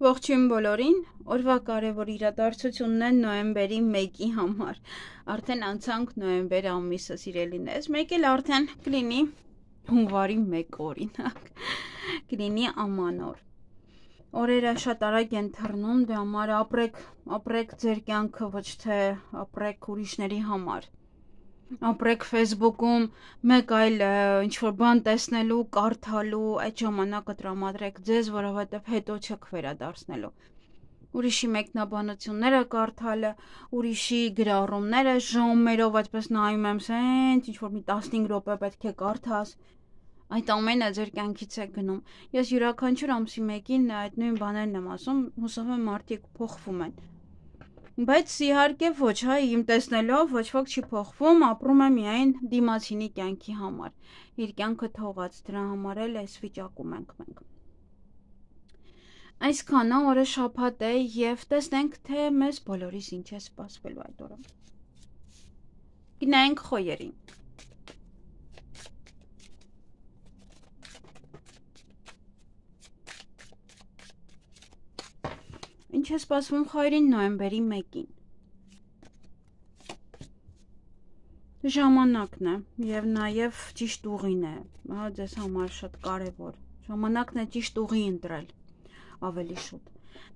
Ողջույն բոլորին, օրվա կարևոր իրադարձությունն է նոյեմբերի 1-ի համար, արդեն անցանք նոյեմբեր ամիսը սիրելիներս, մեկ էլ արդեն կլինի հունվարի 1 օրինակ, կլինի ամանոր, օրերը շատ արագ են թռնում, դե համար ապրեք ձեր կյանքը, ոչ թե ապրեք ուրիշների համար, ապրեք Facebook-ում մեկ այլ ինչ-որ բան տեսնելու, կարդալու, այդ ժամանակը տրամադրեք ձեզ, որովհետև հետո չեք վերադարձնելու։ Ուրիշի մեկնաբանությունները կարդալը, ուրիշի գրառումները ժամերով այդպես նայում եմ, սենց ինչ-որ մի 15 րոպե պետք է կարդաս, այդ ամենը ձեր կյանքից է գնում։ Ես յուրաքանչյուր ամսի 1-ին այդ նույն բաներն եմ ասում, հուսով եմ մարդիկ փոխվում են։ Բայց իհարկե ոչ, հա, իմ տեսնելով ոչ ոք չի փոխվում, ապրում է միայն դիմացինի կյանքի համար, իր կյանքը թողած, դրա համար էլ այս վիճակում ենք մենք։ Այսքանը օրը շաբաթ է և տեսնենք, թե մեզ բոլորիս ինչ է սպասվելու այդ օրը։ Գնայինք խոյերին։ Ինչ է սպասվում խոյերին նոյեմբերի 1-ին։ Ժամանակն է և նաև ճիշտ ուղին է, հա, ձեզ համար շատ կարևոր։ Ժամանակն է ճիշտ ուղի ընտրել, ավելի շուտ։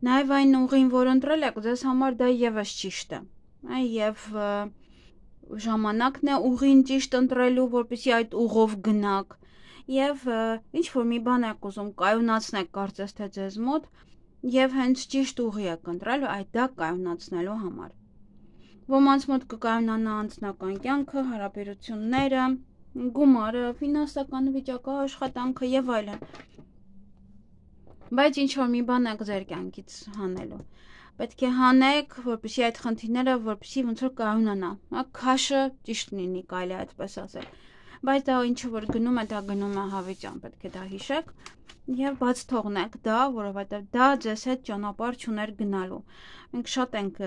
Նաև այն ուղին, որ ընտրել եք, ձեզ համար դա ևս ճիշտ է, և ժամանակն է ուղին ճիշտ ընտրելու, որպեսզի այդ ուղով գնաք, և ինչ-որ մի բան եք ուզում կայունացնեք կարծես թե ձեզ մոտ, և հենց ճիշտ ուղի եք ընտրել այդ դա կայունացնելու համար։ Ոմանց մոտ կկայունանա անձնական կյանքը, հարաբերությունները, գումարը, ֆինանսական վիճակը, աշխատանքը և այլն։ Բայց ինչ-որ մի բան եք ձեր կյանքից հանելու։ Պետք է հանեք, որպեսզի այդ խնդիրները, որպեսզի ոնց որ կայունանա, քաշը ճիշտ լինի, կարելի է այդպես ասել։ Բայց դա ինչը որ գնում է, դա գնում է հավիտյան, պետք է դա հիշեք և բաց թողնեք դա, որովհետև դա ձեզ հետ ճանապարհ չուներ գնալու։ Մենք շատ ենք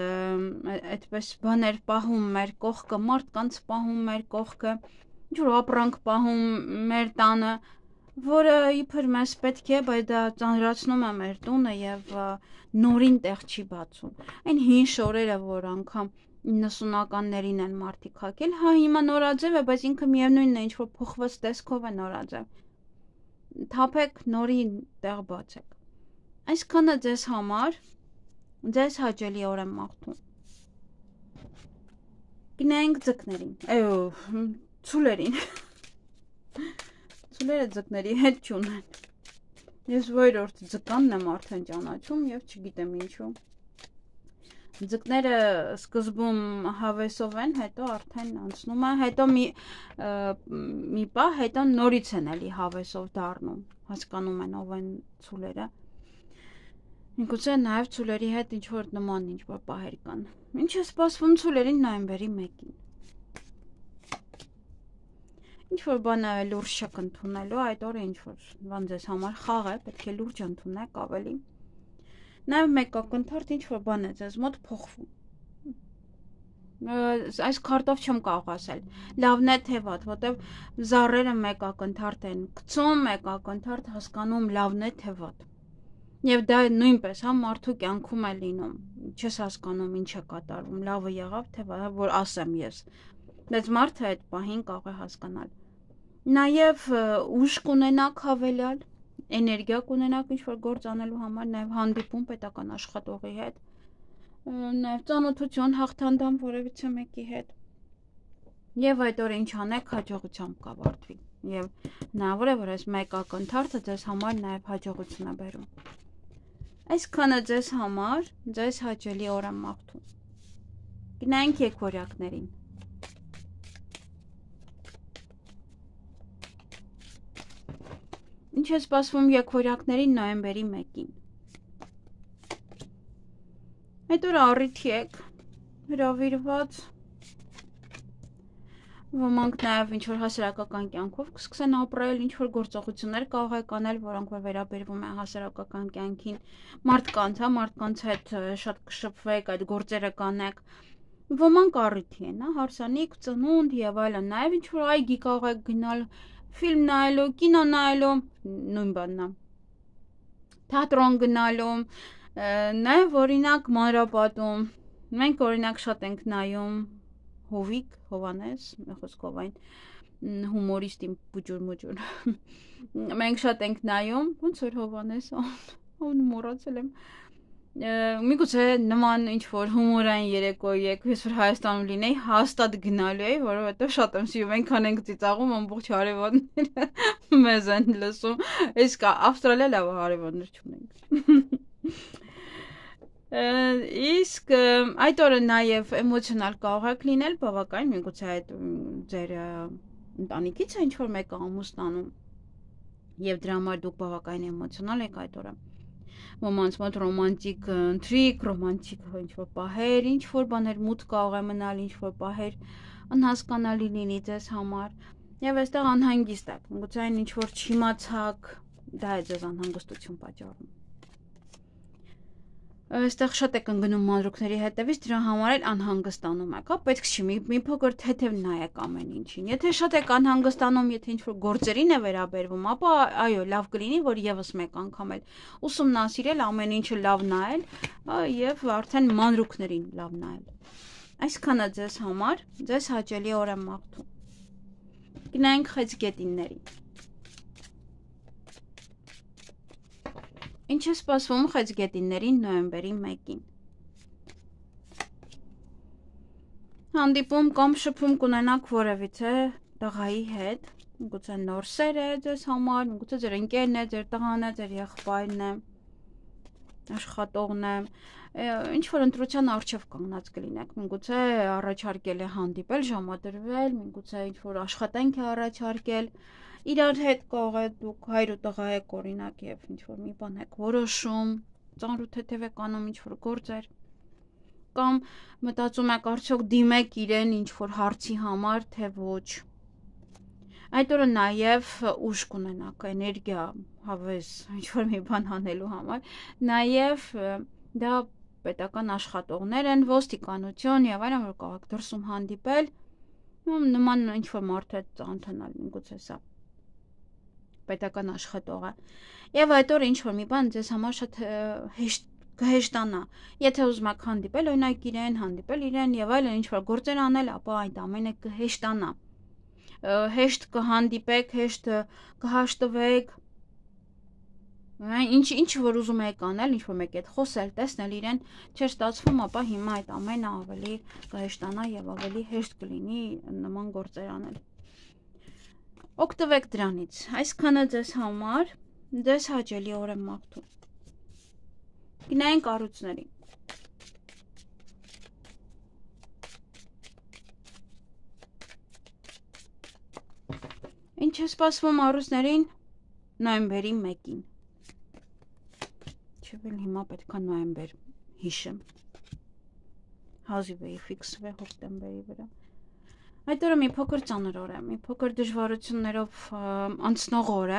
այդպես բաներ պահում մեր կողքը, մարդկանց պահում մեր կողքը, ինչ-որ ապրանք պահում մեր տանը, որը իբր մեզ պետք է, բայց դա ծանրացնում է մեր տունը և նորին տեղ չի բացում։ Այն հին շորերը, որ անգամ 90-ականներին են մարդիկ հագել, հա հիմա նորաձև է, բայց ինքը միևնույնն է, ինչ-որ փոխված տեսքով է նորաձև։ Թափեք, նորին տեղ բացեք։ Այսքանը ձեզ համար, ձեզ հաճելի օր եմ մաղթում։ Գնայինք ձկներին, ցուլերին։ Ցուլերը ձկների հետ չունեն։ Ես որորդ ձկանն եմ արդեն ճանաչում և չգիտեմ ինչու։ Ձկները սկզբում հավեսով են, հետո արդեն անցնում է, հետո մի պահ, հետո նորից են էլի հավեսով դառնում, հասկանում են ով են ցուլերը։ Միգուցե նաև ցուլերի հետ ինչ-որ նման ինչ-որ պահեր կան։ Ինչ է սպասվում ցուլերին նոյեմբերի 1-ին։ Ինչ-որ բանը լուրջ չեք ընդունելու, այդ օրը ինչ-որ բան ձեզ համար խաղ է, պետք է լուրջ ընդունեք ավելի։ Նաև մեկ ակնթարթ ինչ-որ բան է ձեզ մոտ փոխվում։ Այս քարտով չեմ կարող ասել, լավն է թե վատ, որտև զառերը մեկ ակնթարթ են գցում, մեկ ակնթարթ հասկանում լավն է թե վատ։ Եվ դա նույնպես, հա, մարդու կյանքում է լինում, չես հասկանում ինչ է կատարվում, լավը եղավ թե վատ, որ ասեմ ես։ Բայց մարդը այդ պահին կարող է հասկանալ։ Նաև ուժ կունենաք հավելյալ, էներգիա կունենաք ինչ-որ գործ անելու համար, նաև հանդիպում պետական աշխատողի հետ, նաև ծանոթություն, հաղթանդամ որևիցե մեկի հետ։ Եվ այդ օրը ինչ անեք, հաջողությամբ կավարտվի։ Եվ հնարավոր է, որ այս մեկ ակնթարթը ձեզ համար նաև հաջողություն է բերում։ Այսքանը ձեզ համար, ձեզ հաճելի օր եմ մաղթում։ Գնայինք եկվորյակներին։ Ինչ է սպասվում եկվորյակներին նոյեմբերի 1-ին։ Այդ օրը առիթի եք հրավիրված, ոմանք նաև ինչ-որ հասարակական կյանքով կսկսեն ապրել, ինչ-որ գործողություններ կարող եք անել, որոնք որ վերաբերվում է հասարակական կյանքին, մարդկանց, հա, մարդկանց հետ շատ կշփվեք, այդ գործերը կանեք։ Ոմանք առիթի են, հա, հարսանիք, ծնունդ և այլն, նաև ինչ-որ այգի կարող եք գնալ, ֆիլմ նայելու, կինո նայելու, նույն բանն է, թատրոն գնալու, Նաև օրինակ մանրապատում մենք օրինակ շատ ենք նայում Հովիկ Հովանես, խոսքով այն հումորիստին բուջուր-մուջուր։ Մենք շատ ենք նայում, ոնց որ Հովանես, ով մոռացել եմ։ Միգուցե նման ինչ-որ հումորային երեկոյի ես որ Հայաստանում լինեի, հաստատ գնալու էի, որովհետև շատ եմ սիրում, այնքան ենք ծիծաղում, ամբողջ հարևանները մեզ են լսում։ Իսկ Ավստրալիա լավ հարևաններ չունենք։ Իսկ այդ օրը նաև էմոցիոնալ կարող եք լինել, բավական, միգուցե այդ ձեր ընտանիքից է ինչ-որ մեկը ամուսնանում եւ դրա համար դուք բավական էմոցիոնալ եք այդ օրը։ Ոմանց մոտ ռոմանտիկ ընթրիք, ռոմանտիկ ինչ-որ պահեր, ինչ-որ բաներ մութ կարող է մնալ, ինչ-որ պահեր անհասկանալի լինի ձեզ համար եւ այստեղ անհանգիստ եք, գուցե այն ինչ-որ չիմացաք, դա է ձեզ անհանգստություն պատճառում։ Այստեղ շատ եք ընկնում մանրուքների հետևից, դրա համար էլ անհանգստանում եք, հա, պետք չի մի փոքր թեթև նայեք ամեն ինչին։ Եթե շատ եք անհանգստանում, եթե ինչ-որ գործերին է վերաբերվում, ապա այո, լավ կլինի, որ եւս մեկ անգամ էլ ուսումնասիրել ամեն ինչը լավ նայել, եւ արդեն մանրուքներին լավ նայել։ Այսքանը ձեզ համար, ձեզ հաճելի օր եմ մաղթում։ Գնանք խեցգետինների։ Ինչ է սպասվում խեցգետիններին նոյեմբերի 1-ին։ Հանդիպում կամ շփում կունենաք որևիցե տղայի հետ, գուցե նոր սեր է ձեզ համար, գուցե ձեր ընկերն է, ձեր տղան է, ձեր եղբայրն է, աշխատողն է, ինչ որ ընտրության առջև կանգնած կլինեք, գուցե առաջարկել է հանդիպել, ժամադրվել, գուցե ինչ որ աշխատանք է առաջարկել, իրար հետ կարող է դուք հայր ու տղա եք օրինակ եւ ինչ որ մի բան եք որոշում, ծանր ու թեթև եք անում ինչ որ գործեր, կամ մտածում եք արդյոք դիմեք իրեն ինչ որ հարցի համար, թե ոչ։ Այդ օրը նաև ուժ կունենաք, էներգիա, հավես, ինչ որ մի բան անելու համար, նաև դա պետական աշխատողներ են, ոստիկանություն եւ այլն, որ կարող եք դրսում հանդիպել, նման ինչ որ մարդ հետ ծանոթանալ, միգուցե սա պետական աշխատող է։ Եվ այդ օրը ինչ որ մի բան ձեզ համար շատ կհեշտանա։ Եթե ուզում եք հանդիպել, օրինակ իրեն, հանդիպել իրեն եւ այլն ինչ որ գործեր անել, ապա այդ ամենը կհեշտանա։ Հեշտ կհանդիպեք, հեշտ կհաշտվեք։ Ինչ որ ուզում եք անել, ինչ որ մեկի հետ խոսել, տեսնել իրեն, չէր ստացվում, ապա հիմա այդ ամենը ավելի կհեշտանա եւ ավելի հեշտ կլինի նման գործեր անել։ Օգտվեք դրանից, այսքանը ձեզ համար, ձեզ հաճելի օր եմ մաղթում։ Գնայինք առույցներին։ Ինչ է սպասվում առույցներին նոյեմբերի 1-ին։ Չվել հիմա պետքա նոյեմբեր հիշեմ։ Հազիվեի ֆիքսվե հոկտեմբերի վրա։ Այդ օրը մի փոքր ծանր օր է, մի փոքր դժվարություններով անցնող օր է,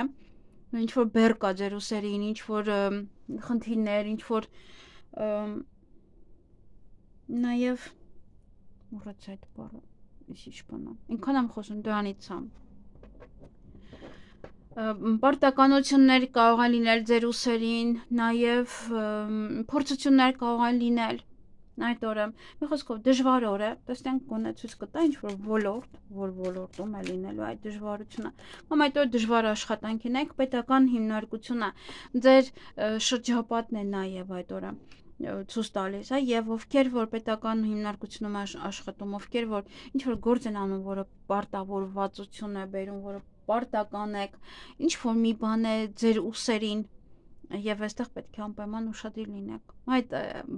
ինչ որ բեռ կա ձեր ուսերին, ինչ որ խնդիրներ, ինչ որ նաև մոռացա այդ բառը, ինչ բան է։ Ինքան եմ խոսում դրանից եմ։ Պարտականություններ կարող են լինել ձեր ուսերին, նաև փորձություններ կարող են լինել։ Այդ օրը, մի խոսքով դժվար օր է, տեսնենք գոնե ցույց կտա ինչ որ ոլորտ, որ ոլորտում է լինելու այդ դժվարությունը։ Կամ այդ օր դժվար աշխատանքին եք, պետական հիմնարկությունը ձեր շրջապատն է նաև այդ օրը ցույց տալիս, հա, եւ ովքեր որ պետական հիմնարկությունում աշխատում, ովքեր որ ինչ որ գործ են անում, որը պարտավորվածություն է բերում, որը պարտական եք, ինչ որ մի բան է ձեր ուսերին Եվ այստեղ պետք է անպայման ուշադիր լինեք։ Այդ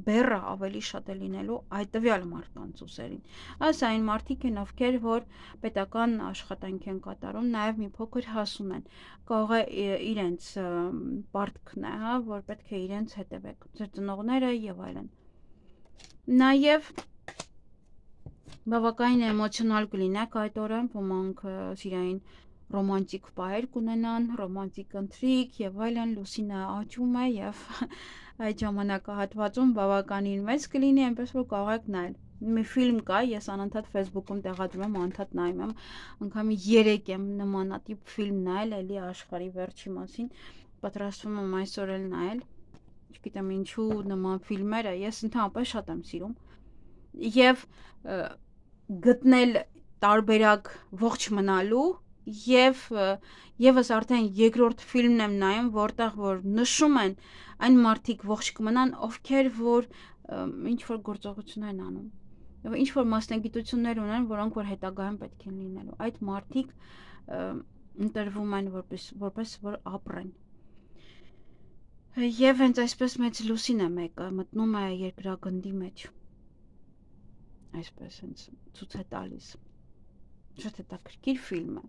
բեռը ավելի շատ է լինելու այդ տվյալ մարդկանց ուսերին։ Այս այն մարդիկ են, ովքեր որ պետական աշխատանք են կատարում, նաև մի փոքր հասուն են։ Կարող է իրենց պարտքն է, հա, որ պետք է իրենց հետևեք, ձեր ծնողները եւ այլն։ Նաև բավականին էմոցիոնալ կլինեք այդ օրը, ոմանք սիրային ռոմանտիկ պահեր կունենան, ռոմանտիկ ընթրիք եւ այլն, լուսինը աճում է եւ այդ ժամանակահատվածում բավականին մեծ կլինի, այնպես որ կարող եք նայել։ Մի ֆիլմ կա, ես անընդհատ Facebook-ում տեղադրում եմ, անընդհատ նայում եմ, անգամ 3 եմ նմանատիպ ֆիլմ նայել, էլի աշխարհի վերջի մասին, պատրաստվում եմ այսօր էլ նայել։ չգիտեմ ինչու նման ֆիլմերը ես ընդհանրապես շատ եմ սիրում եւ գտնել տարբերակ ողջ մնալու եւ եւս արդեն երկրորդ ֆիլմն եմ նայում, որտեղ որ նշում են այն մարդիկ ողջ կմնան, ովքեր որ ինչ որ գործողություններ են անում եւ ինչ որ մասնագիտություններ ունեն, որոնք որ հետագայում պետք են լինելու։ Այդ մարդիկ ընտրվում են որպես որ ապրեն։ Եվ հենց այսպես մեծ լուսին է մեկը մտնում է երկրագնդի մեջ։ Այսպես հենց ցույց է տալիս։ Շատ հետաքրքիր ֆիլմ է։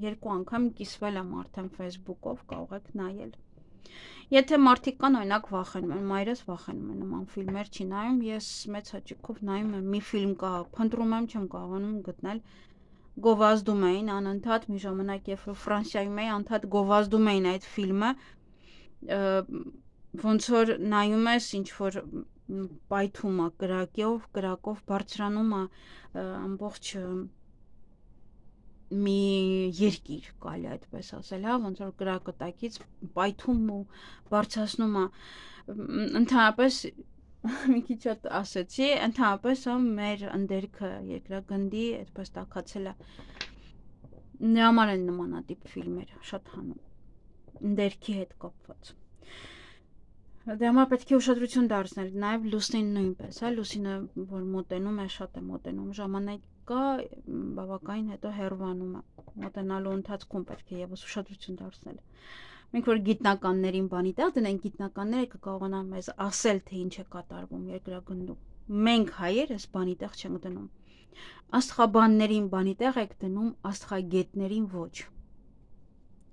Երկու անգամ կիսվել եմ արդեն Facebook-ով, կարող եք նայել։ Եթե մարդիկ կան, օրինակ վախենում են, մայրս վախենում է նման ֆիլմեր չի նայում, ես մեծ հաճույքով նայում եմ, մի ֆիլմ կա, փնտրում եմ, չեմ կարողանում գտնել։ Գովազդում էին անընդհատ մի ժամանակ, երբ որ Ֆրանսիայում էի, անընդհատ գովազդում էին այդ ֆիլմը, ոնց որ նայում ես, ինչ որ պայթում է կրակով բարձրանում է ամբողջ մի երկիր, կարելի այդպես ասել, հա, ոնց որ կրակը տակից պայթում ու բարձրացնում է, ընդհանրապես մի քիչ ասեցի, ընդհանրապես մեր ընդերքը երկրագնդի այդպես տաքացել է։ Նրա համար են նմանատիպ ֆիլմեր շատ հանում, ընդերքի հետ կապված։ Դե համար պետք է ուշադրություն դարձնել, նաև Լուսին նույնպես, հա, Լուսինը որ մոտենում է, շատ է մոտենում, ժամանակ կա, բավականին հետո հեռվանում է, մոտենալու ընթացքում պետք է եւս ուշադրություն դարձնել։ Մենք որ գիտնականներին բանի տեղ դնենք, գիտնականները կկարողանան մեզ ասել, թե ինչ է կատարվում երկրագնդում։ Մենք հայերս բանի տեղ չենք դնում։ Աստղաբաններին բանի տեղ եք դնում, աստղագետներին ոչ։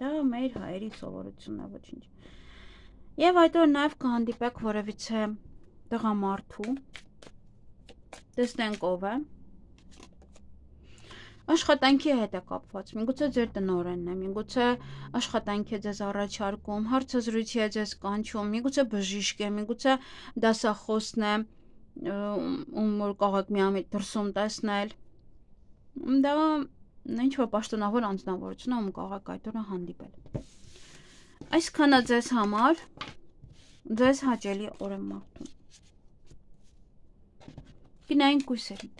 Դա մեր հայերի սովորությունն է, ոչինչ։ Եվ այդ օր նաև կհանդիպեք որևիցե տղամարդու, տեսնենք ով է, աշխատանքի հետ է կապված, միգուցե ձեր տնօրենն է, միգուցե աշխատանքի է ձեզ առաջարկում, հարցազրույցի է ձեզ կանչում, միգուցե բժիշկ է, միգուցե դասախոսն է, ում որ կարող եք միամիտ դրսում տեսնել, դա ինչ որ պաշտոնավոր անձնավորություն է, ում կարող եք այդ օրը հանդիպել։ Այսքանը ձեզ համար, ձեզ հաճելի օր եմ մաղթում։ Գնայինք կույսերին։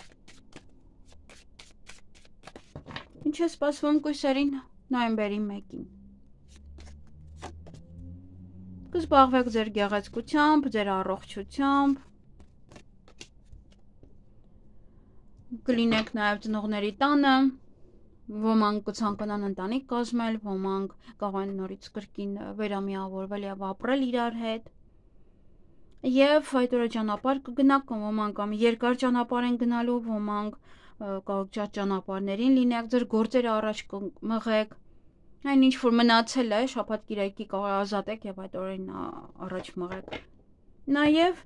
Ինչ է սպասվում կույսերին նոյեմբերի 1-ին։ Կզբաղվեք ձեր գեղեցկությամբ, ձեր առողջությամբ, կլինեք նաև ծնողների տանը, ոմանք կցանկանան ընտանիք կազմել, ոմանք կարող են նորից կրկին վերամիավորվել եւ ապրել իրար հետ։ Եվ այդ օրը ճանապարհ կգնաք, ոմանք կամ երկար ճանապարհ են գնալու, ոմանք կարող շատ ճանապարհներին լինեք, ձեր գործերը առաջ կմղեք։ Այն ինչ որ մնացել է, շաբաթ կիրակի կարող ազատեք եւ այդ օրերին առաջ մղեք։ Նաեւ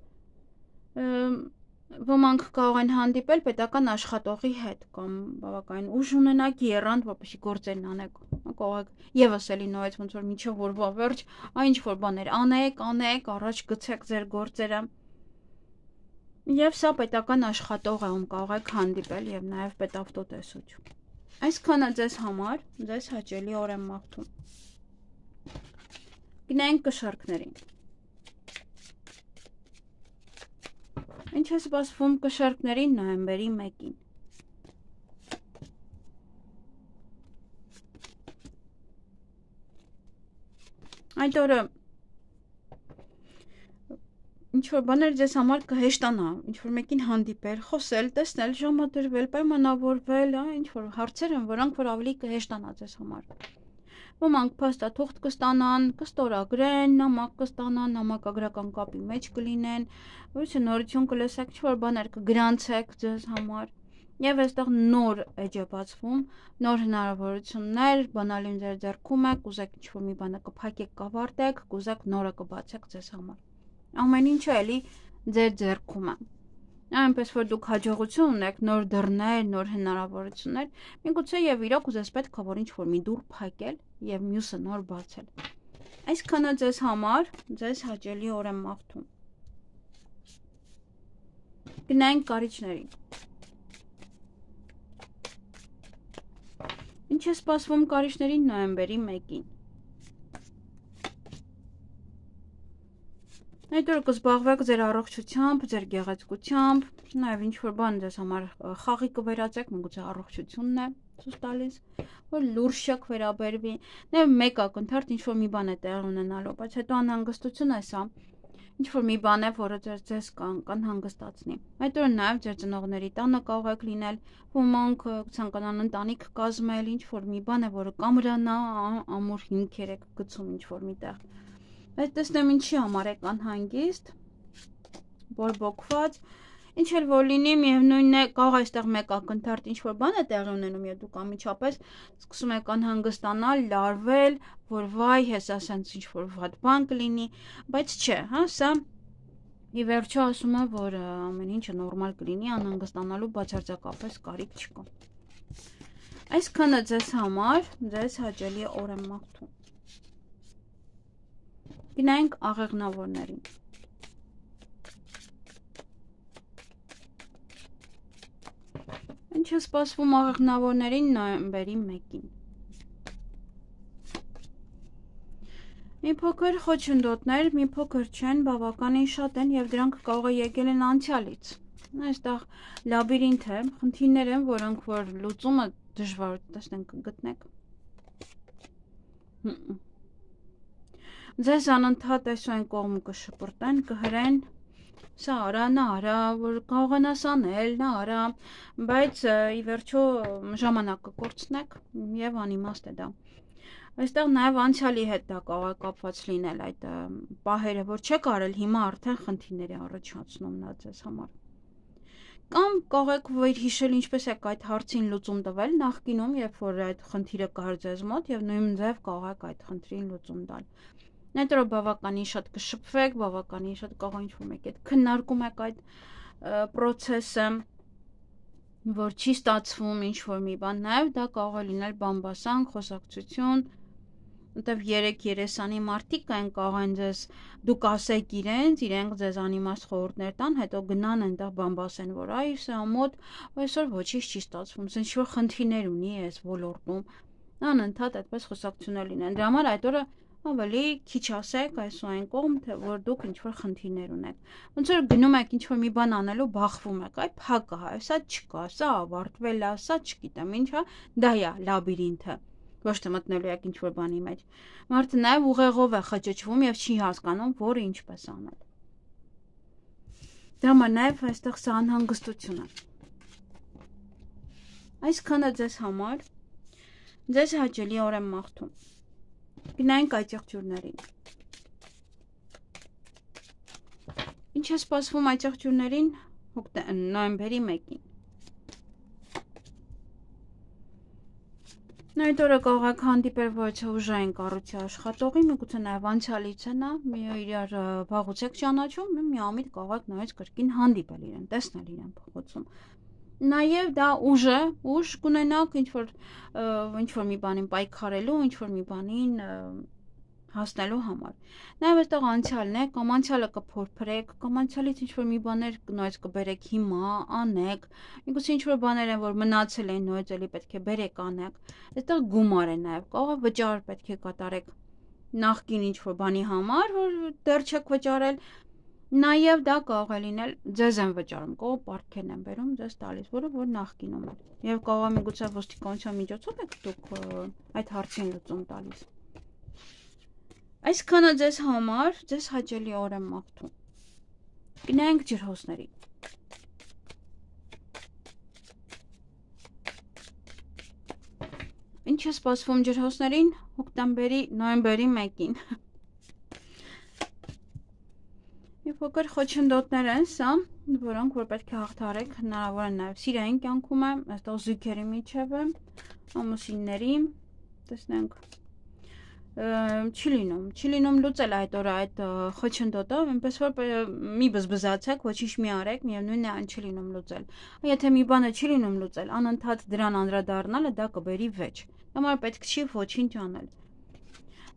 ոմանք կարող են հանդիպել պետական աշխատողի հետ կամ բավականին ուժ ունենաք եռանդ, որպեսզի գործերն անեք։ Կարող եք եւս էլի նույնպես ոնց որ միջով օրվա վերջ, այն ինչ որ բաներ անեք, առաջ գցեք ձեր գործերը։ Եվ սա պետական աշխատող է, ում կարող եք հանդիպել եւ նաեւ պետավտոտեսություն։ Այսքանը ձեզ համար, ձեզ հաճելի օր եմ մաղթում։ Գնանք կշարքներին։ Ինչ է սպասվում կշարքներին նոյեմբերի 1-ին։ Այդ օրը ինչ որ բաներ ձեզ համար կհեշտանա, ինչ որ մեկին հանդիպել, խոսել, տեսնել, ժամադրվել, պայմանավորվել, ինչ որ հարցեր են, որոնք որ ավելի կհեշտանա ձեզ համար։ Ոմանք փաստաթուղթ կստանան, կստորագրեն, նամակ կստանան, նամակագրական կապի մեջ կլինեն, ոչ նորություն կլսեք, ինչ-որ բաներ կգրանցեք ձեզ համար։ Եվ այստեղ նոր էջ է բացվում, նոր հնարավորություններ, բանալին ձեր ձեռքում է, կուզեք ինչ-որ մի բանը կփակեք, կավարտեք, կուզեք նորը կբացեք ձեզ համար։ Ամեն ինչը էլի ձեր ձեռքում է։ Այնպես որ դուք հաջողություն ունեք, նոր դռներ, նոր հնարավորություններ, միգուցե եւ իրոք ուզես պետք է որ ինչ-որ մի դուռ փակել եւ մյուսը նոր բացել։ Այսքանը ձեզ համար, ձեզ հաճելի օր եմ մաղթում։ Գնանք կարիճներին։ Ինչ է սպասվում կարիճներին նոյեմբերի 1-ին։ Այդ օրը կզբաղվեք ձեր առողջությամբ, ձեր գեղեցկությամբ, նաև ինչ-որ բան ձեզ համար խաղի կվերածեք, միգուցե առողջությունն է ցույց տալիս, որ լուրջ շեք վերաբերվի, նաև մեկ ակնթարթ ինչ-որ մի բան է տեղի ունենալու, բայց հետո անհանգստություն է սա, ինչ-որ մի բան է, որը ձեզ կանհանգստացնի։ Այդ օրը նաև ձեր ծնողների տանը կարող եք լինել, ոմանք ցանկանան ընտանիք կազմել, ինչ-որ մի բան է, որը կամրանա, ամուր հիմքեր եք գցում ինչ-որ միտեղ։ Այդ տեսնեմ ինչի համար եք անհանգիստ, բորբոքված, ինչ էլ որ լինի, միևնույնն է, կարող է այստեղ մեկ ակնթարթ ինչ-որ բան է տեղի ունենում, եւ դուք անմիջապես սկսում եք անհանգստանալ, լարվել, որ վայ, հեսա սենց ինչ-որ վատ բան կլինի, բայց չէ, հա, սա ի վերջո ասում է, որ ամեն ինչը նորմալ կլինի, անհանգստանալու բացարձակապես կարիք չկա։ Այսքանը ձեզ համար, ձեզ հաճելի օր եմ մաղթում։ Գնանք աղեղնավորներին։ Ինչ է սպասվում աղեղնավորներին նոյեմբերի 1-ին։ Մի փոքր խոչընդոտներ, մի փոքր չեն, բավականին շատ են եւ դրանք կարող է եկել են անցյալից։ Այստեղ լաբիրինթ է, խնդիրներ են, որոնք որ լուծումը դժվար տեսնենք գտնեք։ Ձեզ անընդհատ այսօր կողմ կշպրտեն, կհրեն, սա արա, նա արա, որ կարողանաս անել, նա արա, բայց ի վերջո ժամանակը կորցնեք եւ անիմաստ է դա։ Այստեղ նաեւ անցյալի հետ դա կարող է կապված լինել այդ պահերը, որ չեք արել, հիմա արդեն խնդիրների առաջացնում նա ձեզ համար։ Կամ կարող եք վերհիշել ինչպես եք այդ հարցին լուծում տվել նախկինում, երբ որ այդ խնդիրը կար ձեզ մոտ եւ նույն ձև կարող եք այդ խնդրին լուծում տալ։ Այդ օրը բավականին շատ կշփվեք, բավականին շատ կարող ինչ-որ մեկ հետ քննարկում եք այդ process-ը, որ չի ստացվում ինչ-որ մի բան, նաեւ դա կարող է լինել բամբասան, խոսակցություն, որտեվ 3 երեսանի մարդիկ կային, կարող են ձեզ դուք ասեք իրենք ձեզ անիմաստ խորհուրդներ տան, հետո գնան այնտեղ բամբասեն, որ այ սա մոտ այսօր ոչինչ չի ստացվում, ասեն ինչ-որ խնդիրներ ունի այս ոլորտում, անընդհատ այդպես խոսակցություններ լինեն։ Դրա համար այդ օրը ավելի քիչ ասեք այս ու այն կողմ, թե որ դուք ինչ-որ խնդիրներ ունեք։ Ոնց որ գնում եք ինչ-որ մի բան անելու, բախվում եք, այ փակ է, սա չկա, սա ավարտվել է, սա չգիտեմ ինչ է, դա է լաբիրինթը։ Ոչ թե մտնելու եք ինչ-որ բանի մեջ։ Մարդը նաև ուղեղով է խճճվում եւ չի հասկանում, որը ինչպես անել։ Դա համար նաև այստեղ սա անհանգստություն է։ Այսքանը ձեզ համար, ձեզ հաճելի օր եմ մաղթում։ Գնանք այդ եղջյուրներին։ Ինչ է սպասվում այդ եղջյուրներին նոյեմբերի 1-ին։ Այդ օրը կարող եք հանդիպել ոչ ուժային կառույցի աշխատողի, միգուցե նաև անցյալից է նա, իրար վաղուց եք ճանաչում, միամիտ կարող եք նայած կրկին հանդիպել իրեն, տեսնել իրեն փողոցում։ Նաև դա ուժ կունենաք ինչ-որ մի բանին պայքարելու, ինչ-որ մի բանին հասնելու համար։ Նաև այստեղ անցյալն է, կամ անցյալը կփորփրեք, կամ անցյալից ինչ-որ մի բաներ նույնիսկ կբերեք հիմա, անեք, միգուցե ինչ-որ բաներ են, որ մնացել են, նույնիսկ էլի պետք է բերեք անեք։ Այստեղ գումար է նաև, կարող է վճար պետք է կատարեք նախկին ինչ-որ բանի համար, որ դեռ չեք վճարել։ Նաև դա կարող է լինել ձեզ են վճարում, կողը պարտքերն են բերում ձեզ տալիս, որը որ նախկինում է։ Եվ կարող է միգուցե ոստիկանության միջոցով եք դուք այդ հարցին լուծում տալիս։ Այսքանը ձեզ համար, ձեզ հաճելի օր եմ մաղթում։ Գնանք ջրհոսների։ Ինչ է սպասվում ջրհոսներին նոյեմբերի 1-ին։ Մի փոքր խոչընդոտներ են սա, որոնք որ պետք է հաղթարեք, հնարավոր է նաև սիրային կյանքում է, այստեղ զույգերի միջև է, ամուսինների, տեսնենք չի լինում լուծել այդ օրը այդ խոչընդոտը, այնպես որ մի բզբզացեք, ոչինչ մի արեք, միևնույնն է այն չի լինում լուծել։ Եթե մի բանը չի լինում լուծել, անընդհատ դրան անդրադառնալը դա կբերի վեճ։ Համար պետք չի ոչինչ անել։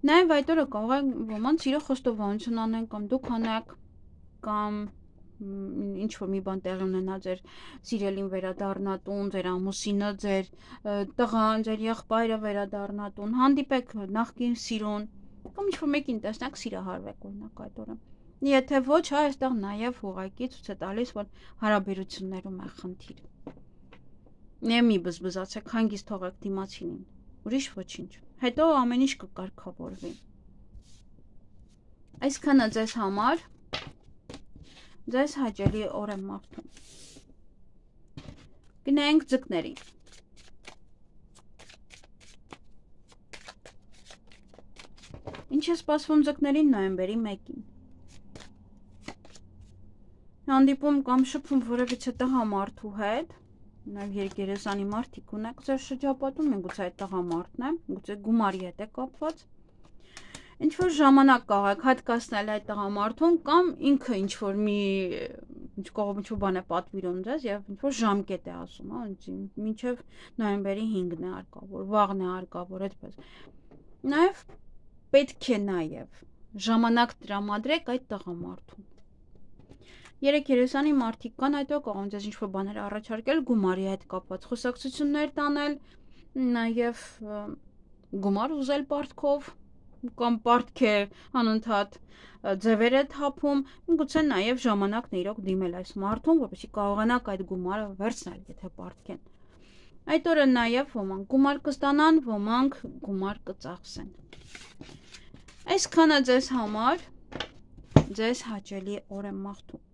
Նաև այդ օրը կարող է ոմանց իրո խոստովանություն անեն, կամ դուք անեք, կամ ինչ որ մի բան տեղի ունենա ձեր սիրելին վերադառնա տուն, ձեր ամուսինը, ձեր տղան, ձեր եղբայրը վերադառնա տուն, հանդիպեք նախկին սիրուն, կամ ինչ որ մեկին տեսնեք սիրահարվեք օրինակ այդ օրը։ Եթե ոչ, հա, այստեղ նաև ուղղակի ցույց է տալիս, որ հարաբերություններում է խնդիր։ Մի բզբզացեք, հանգիստ թողեք դիմացինին, ուրիշ ոչինչ։ Հետո ամեն ինչ կկարգավորվի։ Այսքանը ձեզ համար, ձեզ հաճելի օր եմ մաղթում։ Գնայինք ձկներին։ Ինչ է սպասվում ձկներին նոյեմբերի 1-ին։ Հանդիպում կամ շփում որևիցե տղամարդու հետ, նաև երգերեսանի մարդիկ ունեք ձեր շրջապատում, միգուցե այդ տղամարդն է, միգուցե գումարի հետ է կապված։ Ինչ-որ ժամանակ կարող հատկացնել այդ տղամարդուն կամ ինքը ինչ-որ ինչ-որ բան է պատվիրում ձեզ և ինչ-որ ժամկետ է ասում, մինչև նոյեմբերի 5-ն է հարկավոր, վաղն է հարկավոր, այդպես։ Նաև պետք է նաև ժամանակ տրամադրեք այդ տղամարդուն։ Երեք երեսանի մարդիկ կան, այդ կարող ձեզ ինչ-որ բաներ առաջարկել, գումարի հետ կապված խոսակցություններ տանել, նաև գումար ուզել պարտքով, կամ պարտք է անընդհատ ձևեր է թափում, միգուցե նաև ժամանակն է իրոք դիմել այս մարդուն, որպեսզի կարողանաք այդ գումարը վերցնել, եթե պարտք են։ Այդ օրը նաև ոմանք գումար կստանան, ոմանք գումար կծախսեն։ Այսքանը ձեզ համար, ձեզ հաճելի օր եմ մաղթում։